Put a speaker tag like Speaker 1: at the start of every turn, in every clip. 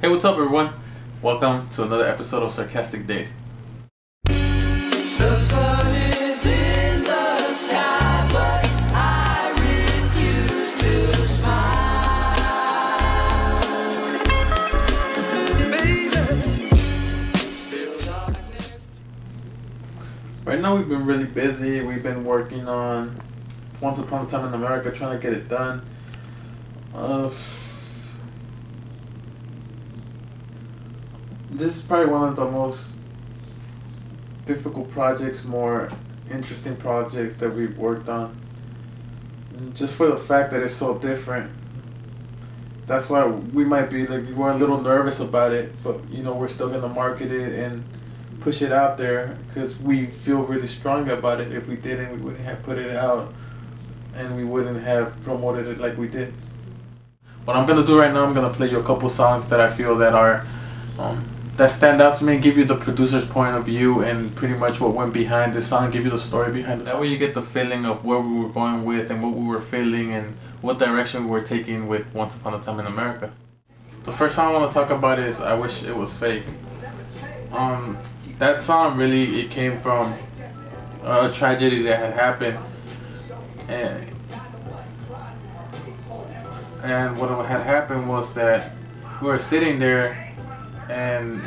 Speaker 1: Hey, what's up everyone? Welcome to another episode of Sarcastic Days.
Speaker 2: The sun is in the sky, but I refuse to smile. Baby, still darkness.
Speaker 1: Right now we've been really busy. We've been working on Once Upon a Time in America, trying to get it done. This is probably one of the most difficult projects, more interesting projects that we've worked on. Just for the fact that it's so different. That's why we might be we're a little nervous about it, but we're still gonna market it and push it out there because we feel really strongly about it. If we didn't, we wouldn't have put it out, and we wouldn't have promoted it like we did. What I'm gonna do right now, I'm gonna play you a couple songs that I feel that are that stand out to me and give you the producer's point of view and pretty much what went behind this song, give you the story behind it. That way you get the feeling of where we were going with and what we were feeling and what direction we were taking with Once Upon a Time in America. The first song I want to talk about is I Wish It Was Fake. That song really, it came from a tragedy that had happened, and what had happened was that we were sitting there, and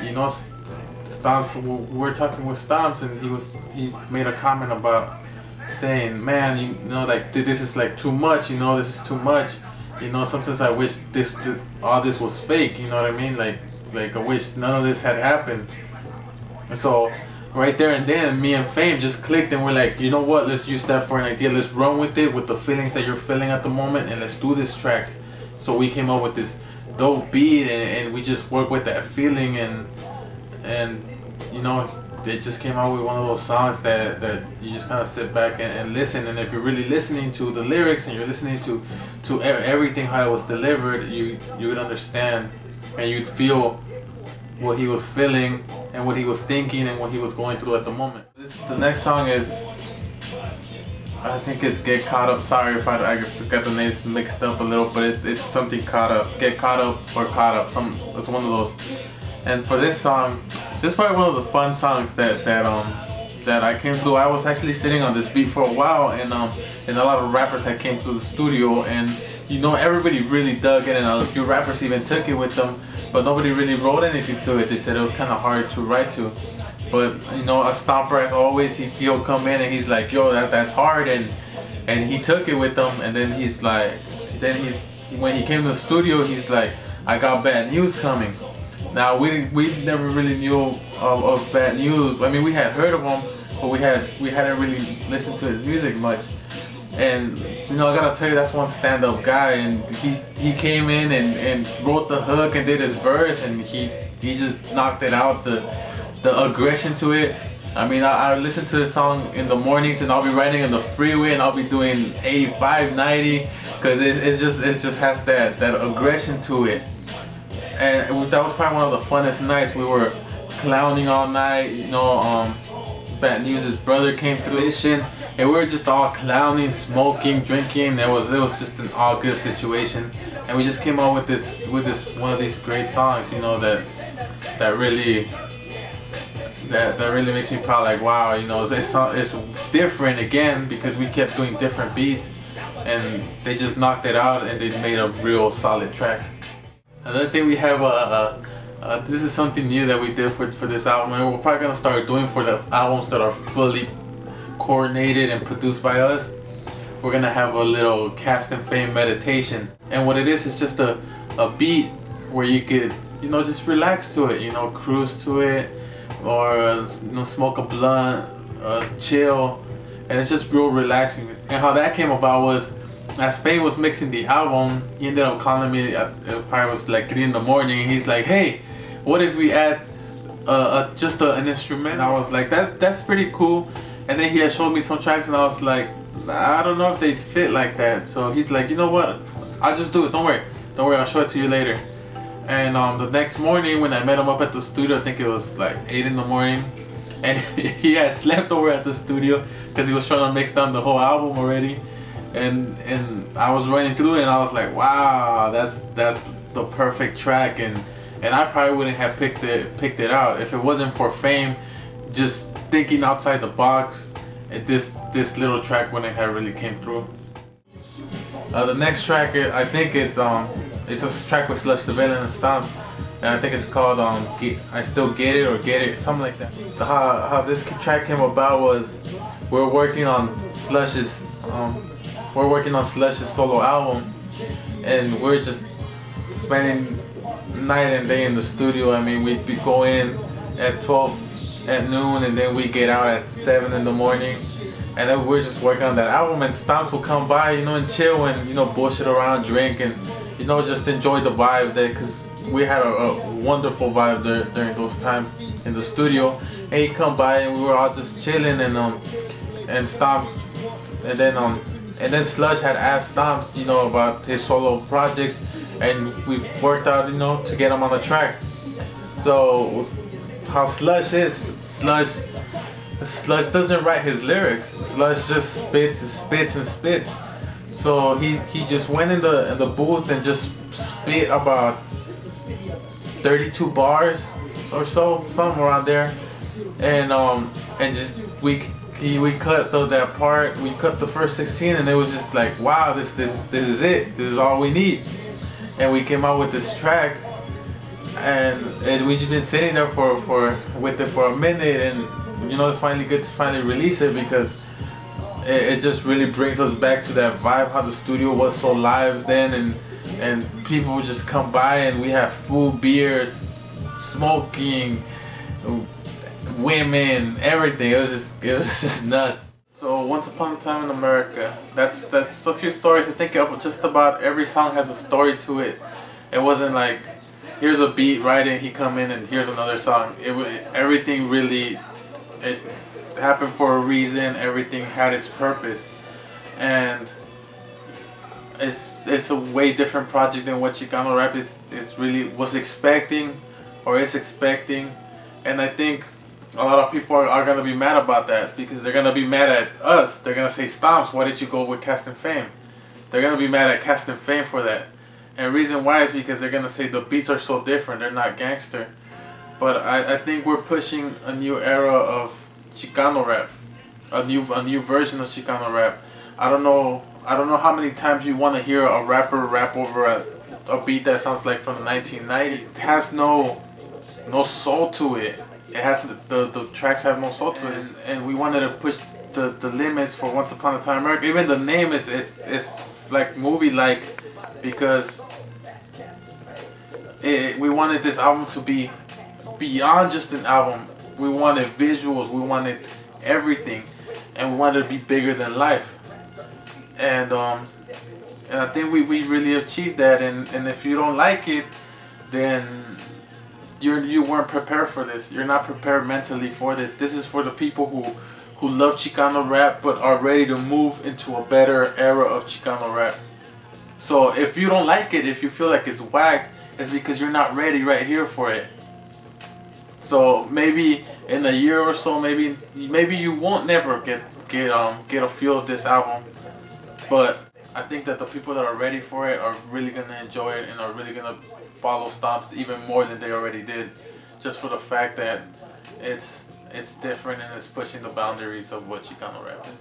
Speaker 1: Stomps, we were talking with Stomps, and he made a comment about saying, man, this is like too much, this is too much, sometimes I wish all this was fake, you know what I mean, like I wish none of this had happened. And so right there and then, me and Fame just clicked, and we're like, you know what, let's use that for an idea, let's run with it, with the feelings that you're feeling at the moment, and let's do this track. So we came up with this dope beat, and we just worked with that feeling, and it just came out with one of those songs that you just kind of sit back and listen, and if you're really listening to the lyrics and you're listening to everything how it was delivered, you would understand and you'd feel what he was feeling and what he was thinking and what he was going through at the moment. The next song is, I think it's Get Caught Up. Sorry if I got the names mixed up a little, but it's something caught up. Get Caught Up or Caught Up. It's one of those. And for this song, this is probably one of the fun songs that I came through. I was actually sitting on this beat for a while, and a lot of rappers had came through the studio, and everybody really dug it, and a few rappers even took it with them, but nobody really wrote anything to it. They said it was kind of hard to write to. But a Stomper, as always, he'll come in and he's like, yo, that's hard, and he took it with him, and then when he came to the studio, he's like, I got bad news coming. Now we never really knew of Bad News. I mean, we had heard of him, but we hadn't really listened to his music much. And I gotta tell you, that's one stand-up guy, and he came in and wrote the hook and did his verse, and he just knocked it out. The aggression to it. I mean, I listen to this song in the mornings, and I'll be riding on the freeway, and I'll be doing 85, 90, because it just has that aggression to it. And that was probably one of the funnest nights. We were clowning all night. Bad News' brother came through, and we were just all clowning, smoking, drinking. It was just an all good situation, and we just came out with this one of these great songs. That really makes me proud. Like, wow, it's different again because we kept doing different beats, and they just knocked it out, and they made a real solid track. Another thing we have, this is something new that we did for this album, and we're probably gonna start doing for the albums that are fully coordinated and produced by us. We're gonna have a little Kast and Fame meditation, and what it is just a beat where you could just relax to it, cruise to it, or smoke a blunt, chill, and it's just real relaxing. And how that came about was, as Fame was mixing the album, he ended up calling me. It probably was like 3 in the morning, and he's like, "Hey, what if we add just an instrument?" And I was like, "That's pretty cool." And then he had showed me some tracks, and I was like, "I don't know if they'd fit like that." So he's like, "You know what? I'll just do it. Don't worry, I'll show it to you later." And the next morning when I met him up at the studio, I think it was like 8 in the morning, and he had slept over at the studio because he was trying to mix down the whole album already. And I was running through it, and I was like, wow, that's the perfect track, and and I probably wouldn't have picked it out if it wasn't for Fame just thinking outside the box. This little track wouldn't have really came through. The next track, I think it's a track with Slush the Villain and Stomp, and I think it's called I Still Get It or Get It, something like that. How this track came about was we're working on Slush's solo album, and we're just spending night and day in the studio. I mean, we'd be go in at 12 at noon, and then we get out at 7 in the morning, and then we're just working on that album. And Stomps will come by, and chill and bullshit around, drink, and just enjoy the vibe there, because we had a wonderful vibe there during those times in the studio. And he'd come by, and we were all just chilling, and Stomps, and then Slush had asked Stomps, about his solo project, and we worked out, to get him on the track. So how Slush is, Slush doesn't write his lyrics. Slush just spits and spits and spits. So he just went in the booth and just spit about 32 bars or so, somewhere around there, and just we cut that part. We cut the first 16, and it was just like, wow, this is it. This is all we need. And we came out with this track, and we've just been sitting there with it for a minute, and it's finally good to finally release it, because it just really brings us back to that vibe, how the studio was so live then, and people would just come by, and we have food, beer, smoking, women, everything. It was just nuts. So Once Upon a Time in America, that's a few stories. I think just about every song has a story to it. It wasn't like, here's a beat, right, and he come in, and here's another song. Everything really, it happened for a reason. Everything had its purpose, and it's a way different project than what Chicano rap is really was expecting, or is expecting. And I think a lot of people are gonna be mad about that, because they're gonna be mad at us. They're gonna say, Stomps, why did you go with Kast and Fame? They're gonna be mad at Kast and Fame for that. And the reason why is because they're gonna say the beats are so different. They're not gangster. But I think we're pushing a new era of Chicano rap, a new version of Chicano rap. I don't know how many times you want to hear a rapper rap over a beat that sounds like from the 1990s. It has no soul to it. It has the tracks have no soul to it, and we wanted to push the limits for Once Upon a Time in America. Even the name is it's like movie like, because we wanted this album to be beyond just an album. We wanted visuals, we wanted everything, and we wanted to be bigger than life. And I think we really achieved that. And if you don't like it, then you weren't prepared for this. You're not prepared mentally for this. This is for the people who love Chicano rap but are ready to move into a better era of Chicano rap. So if you don't like it, if you feel like it's whack, it's because you're not ready right here for it. So maybe in a year or so, maybe you won't never get a feel of this album. But I think that the people that are ready for it are really gonna enjoy it, and are really gonna follow Stomps even more than they already did, just for the fact that it's different, and it's pushing the boundaries of what Chicano rap is.